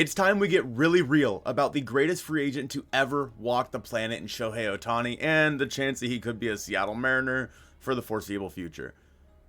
It's time we get really real about the greatest free agent to ever walk the planet in Shohei Ohtani and the chance that he could be a Seattle Mariner for the foreseeable future.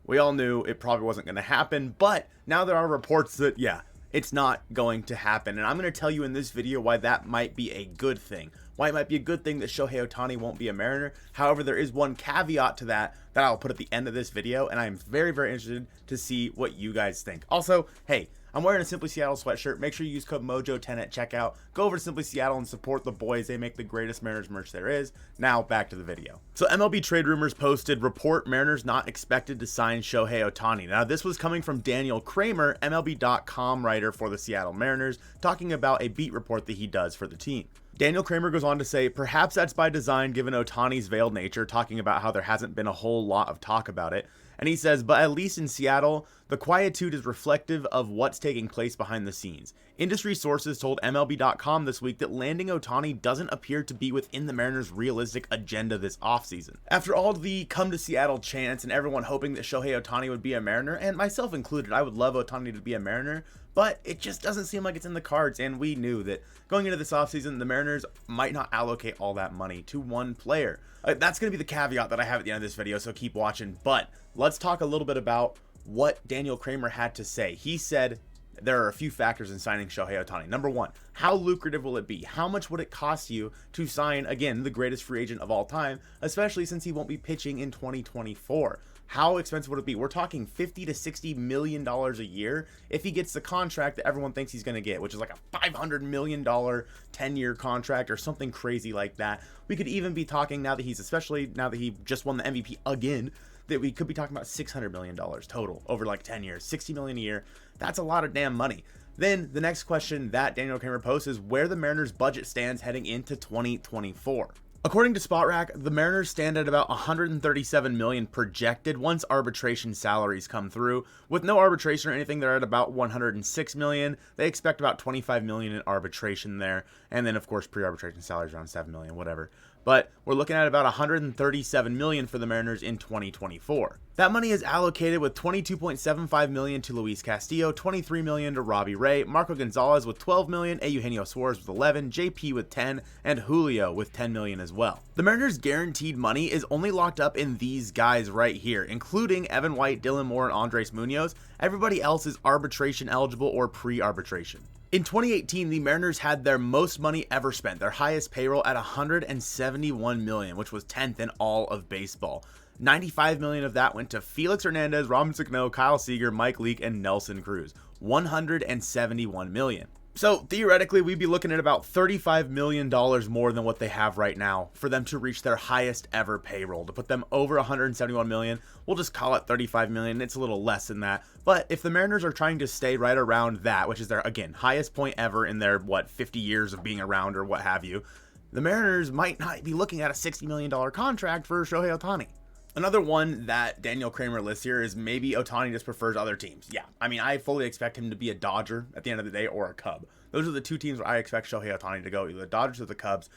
We all knew it probably wasn't going to happen, but now there are reports that, yeah, it's not going to happen. And I'm going to tell you in this video why that might be a good thing. Why it might be a good thing that Shohei Ohtani won't be a Mariner. However, there is one caveat to that I'll put at the end of this video, and I'm very, very interested to see what you guys think. Also, hey, I'm wearing a Simply Seattle sweatshirt. Make sure you use code MOJO10 at checkout. Go over to Simply Seattle and support the boys. They make the greatest Mariners merch there is. Now, back to the video. So MLB Trade Rumors posted, report Mariners not expected to sign Shohei Ohtani. Now, this was coming from Daniel Kramer, MLB.com writer for the Seattle Mariners, talking about a beat report that he does for the team. Daniel Kramer goes on to say, perhaps that's by design given Ohtani's veiled nature, talking about how there hasn't been a whole lot of talk about it. And he says, but at least in Seattle, the quietude is reflective of what's taking place behind the scenes. Industry sources told MLB.com this week that landing Ohtani doesn't appear to be within the Mariners' realistic agenda this offseason. After all the come to Seattle chants and everyone hoping that Shohei Ohtani would be a Mariner, and myself included, I would love Ohtani to be a Mariner, but it just doesn't seem like it's in the cards, and we knew that going into this offseason, the Mariners might not allocate all that money to one player. That's going to be the caveat that I have at the end of this video, so keep watching. But let's talk a little bit about what Daniel Kramer had to say. He said there are a few factors in signing Shohei Ohtani. Number one, how lucrative will it be? How much would it cost you to sign, again, the greatest free agent of all time, especially since he won't be pitching in 2024? How expensive would it be? We're talking $50 to $60 million a year if he gets the contract that everyone thinks he's going to get, which is like a $500 million 10-year contract or something crazy like that. We could even be talking, now that he just won the MVP again, that we could be talking about $600 million total over like 10 years, $60 million a year. That's a lot of damn money. Then the next question that Daniel Kramer posts is where the Mariners' budget stands heading into 2024. According to Spotrac, the Mariners stand at about $137 million projected once arbitration salaries come through. With no arbitration or anything, they're at about $106 million. They expect about $25 million in arbitration there. And then, of course, pre-arbitration salaries around $7 million, whatever. But we're looking at about $137 million for the Mariners in 2024. That money is allocated with $22.75 million to Luis Castillo, $23 million to Robbie Ray, Marco Gonzalez with $12 million, Eugenio Suarez with $11, JP with $10, and Julio with $10 million as well. The Mariners' guaranteed money is only locked up in these guys right here, including Evan White, Dylan Moore, and Andres Munoz. Everybody else is arbitration eligible or pre-arbitration. In 2018, the Mariners had their most money ever spent, their highest payroll at $171 million, which was 10th in all of baseball. $95 million of that went to Felix Hernandez, Robinson Cano, Kyle Seager, Mike Leake, and Nelson Cruz. $171 million. So theoretically, we'd be looking at about $35 million more than what they have right now for them to reach their highest ever payroll. To put them over $171 million, we'll just call it $35 million. It's a little less than that. But if the Mariners are trying to stay right around that, which is their, again, highest point ever in their, 50 years of being around or what have you, the Mariners might not be looking at a $60 million contract for Shohei Ohtani. Another one that Daniel Kramer lists here is maybe Ohtani just prefers other teams. Yeah, I mean, I fully expect him to be a Dodger at the end of the day or a Cub. Those are the two teams where I expect Shohei Ohtani to go, either the Dodgers or the Cubs.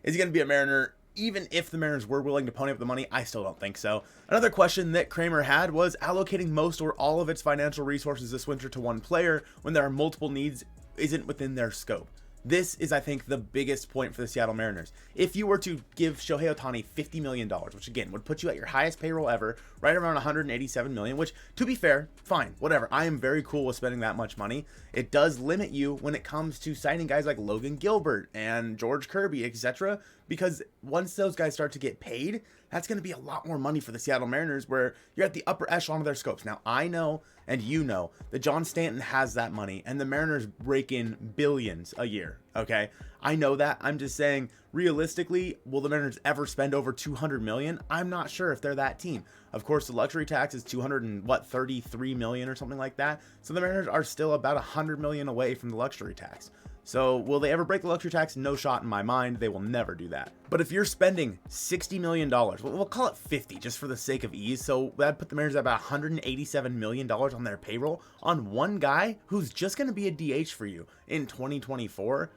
Is he going to be a Mariner? Even if the Mariners were willing to pony up the money, I still don't think so. Another question that Kramer had was allocating most or all of its financial resources this winter to one player when there are multiple needs isn't within their scope. This is, I think, the biggest point for the Seattle Mariners. If you were to give Shohei Ohtani $50 million, which again would put you at your highest payroll ever, right around $187 million, which, to be fair, fine, whatever. I am very cool with spending that much money. It does limit you when it comes to signing guys like Logan Gilbert and George Kirby, etc., because once those guys start to get paid, that's going to be a lot more money for the Seattle Mariners where you're at the upper echelon of their scopes. Now, I know, and you know, that John Stanton has that money, and the Mariners rake in billions a year, okay? I know that. I'm just saying, realistically, will the Mariners ever spend over $200 million? I'm not sure if they're that team. Of course, the luxury tax is $33 million or something like that. So the Mariners are still about $100 million away from the luxury tax. So will they ever break the luxury tax? No shot in my mind. They will never do that. But if you're spending $60 million, we'll call it 50 just for the sake of ease. So that'd put the Mariners at about $187 million on their payroll on one guy who's just going to be a DH for you in 2024.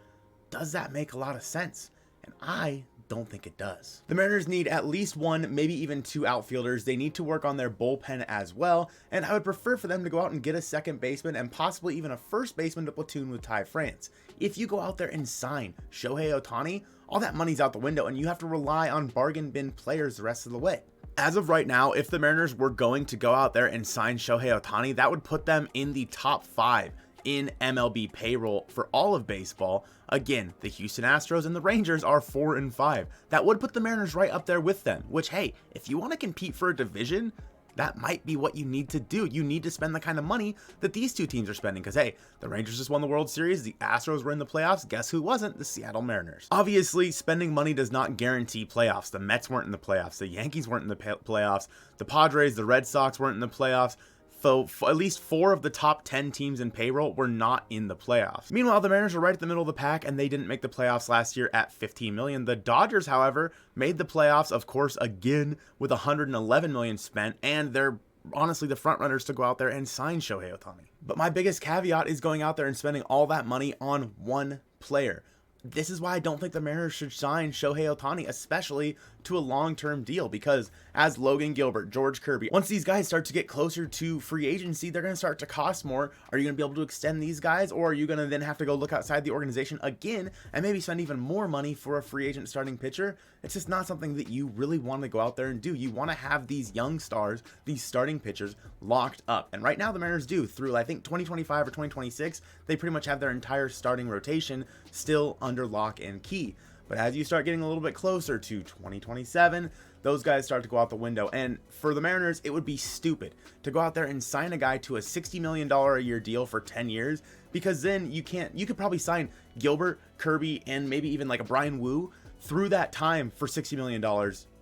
Does that make a lot of sense? And I don't think it does. The Mariners need at least one, maybe even two outfielders. They need to work on their bullpen as well, and I would prefer for them to go out and get a second baseman and possibly even a first baseman to platoon with Ty France. If you go out there and sign Shohei Ohtani, all that money's out the window and you have to rely on bargain bin players the rest of the way. As of right now, if the Mariners were going to go out there and sign Shohei Ohtani, that would put them in the top 5 in MLB payroll for all of baseball. Again, the Houston Astros and the Rangers are 4 and 5. That would put the Mariners right up there with them, which, hey, if you want to compete for a division, that might be what you need to do. You need to spend the kind of money that these two teams are spending because, hey, the Rangers just won the World Series, the Astros were in the playoffs. Guess who wasn't? The Seattle Mariners. Obviously, spending money does not guarantee playoffs. The Mets weren't in the playoffs. The Yankees weren't in the playoffs. The Padres, the Red Sox weren't in the playoffs. So at least 4 of the top 10 teams in payroll were not in the playoffs. Meanwhile, the Mariners were right at the middle of the pack and they didn't make the playoffs last year at $15 million. The Dodgers, however, made the playoffs, of course, again with $111 million spent, and they're honestly the front runners to go out there and sign Shohei Ohtani. But my biggest caveat is going out there and spending all that money on one player. This is why I don't think the Mariners should sign Shohei Ohtani, especially to a long-term deal, because as Logan Gilbert, George Kirby, once these guys start to get closer to free agency, they're going to start to cost more. Are you going to be able to extend these guys, or are you going to then have to go look outside the organization again and maybe spend even more money for a free agent starting pitcher? It's just not something that you really want to go out there and do. You want to have these young stars, these starting pitchers locked up. And right now the Mariners do, through I think 2025 or 2026, they pretty much have their entire starting rotation still under lock and key. But as you start getting a little bit closer to 2027, those guys start to go out the window. And for the Mariners, it would be stupid to go out there and sign a guy to a $60 million a year deal for 10 years, because then you could probably sign Gilbert, Kirby, and maybe even like a Brian Wu through that time for $60 million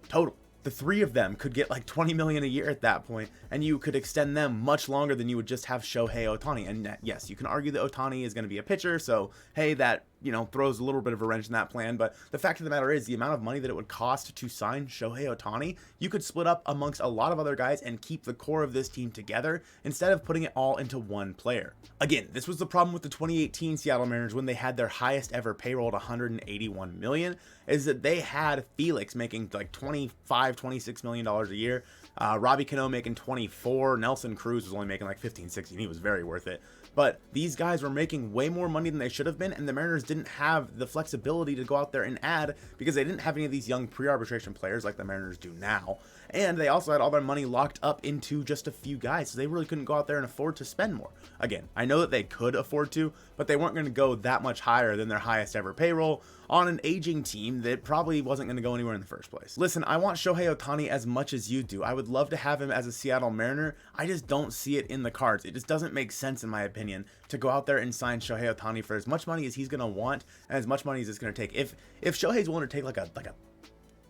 total. The 3 of them could get like $20 million a year at that point, and you could extend them much longer than you would just have Shohei Ohtani. And yes, you can argue that Ohtani is going to be a pitcher, so hey, that throws a little bit of a wrench in that plan. But the fact of the matter is, the amount of money that it would cost to sign Shohei Ohtani, you could split up amongst a lot of other guys and keep the core of this team together instead of putting it all into one player. Again, this was the problem with the 2018 Seattle Mariners when they had their highest ever payroll at $181 million, is that they had Felix making like $26 million a year, Robbie Cano making 24, Nelson Cruz was only making like 15, 16. He was very worth it. But these guys were making way more money than they should have been, and the Mariners didn't have the flexibility to go out there and add, because they didn't have any of these young pre-arbitration players like the Mariners do now. And they also had all their money locked up into just a few guys, so they really couldn't go out there and afford to spend more. Again, I know that they could afford to, but they weren't going to go that much higher than their highest ever payroll on an aging team that probably wasn't going to go anywhere in the first place. Listen, I want Shohei Ohtani as much as you do. I would love to have him as a Seattle Mariner. I just don't see it in the cards. It just doesn't make sense, in my opinion, to go out there and sign Shohei Ohtani for as much money as he's going to want and as much money as it's going to take. If Shohei's willing to take like a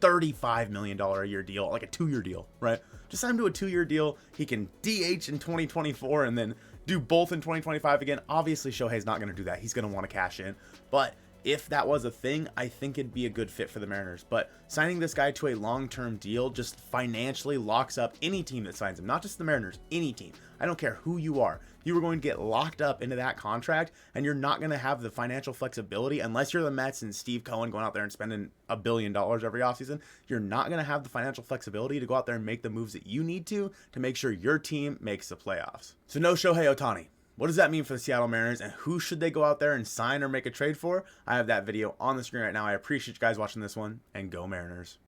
$35 million a year deal, like a 2-year deal, right? Just sign him to a 2-year deal. He can DH in 2024 and then do both in 2025 again. Obviously, Shohei's not going to do that. He's going to want to cash in. But if that was a thing, I think it'd be a good fit for the Mariners. But signing this guy to a long-term deal just financially locks up any team that signs him, not just the Mariners, any team. I don't care who you are. You are going to get locked up into that contract, and you're not going to have the financial flexibility unless you're the Mets and Steve Cohen going out there and spending $1 billion every offseason. You're not going to have the financial flexibility to go out there and make the moves that you need to make sure your team makes the playoffs. So no Shohei Ohtani. What does that mean for the Seattle Mariners, and who should they go out there and sign or make a trade for? I have that video on the screen right now. I appreciate you guys watching this one, and go Mariners.